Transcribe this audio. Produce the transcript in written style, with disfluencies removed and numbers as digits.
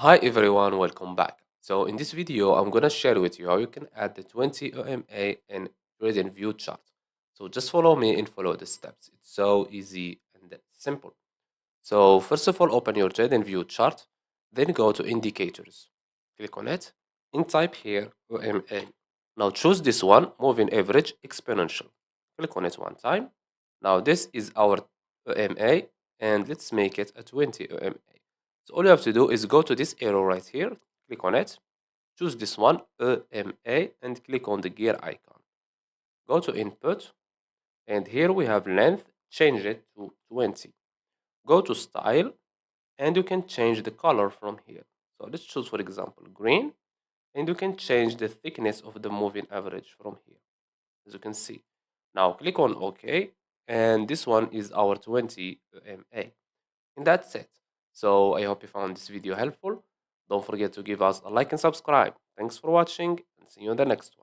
Hi everyone, welcome back. So in this video, I'm gonna share with you how you can add the 20 EMA in TradingView chart. So just follow me and follow the steps. It's so easy and simple. So first of all, open your TradingView chart, then go to indicators. Click on it and type here EMA. Now choose this one, moving average exponential. Click on it one time. Now this is our EMA and let's make it a 20 EMA. So all you have to do is go to this arrow right here, click on it, choose this one, EMA, and click on the gear icon. Go to input, and here we have length, change it to 20. Go to style, and you can change the color from here. So let's choose, for example, green, and you can change the thickness of the moving average from here, as you can see. Now click on OK, and this one is our 20 EMA. And that's it. So I hope you found this video helpful. Don't forget to give us a like and subscribe. Thanks for watching and see you in the next one.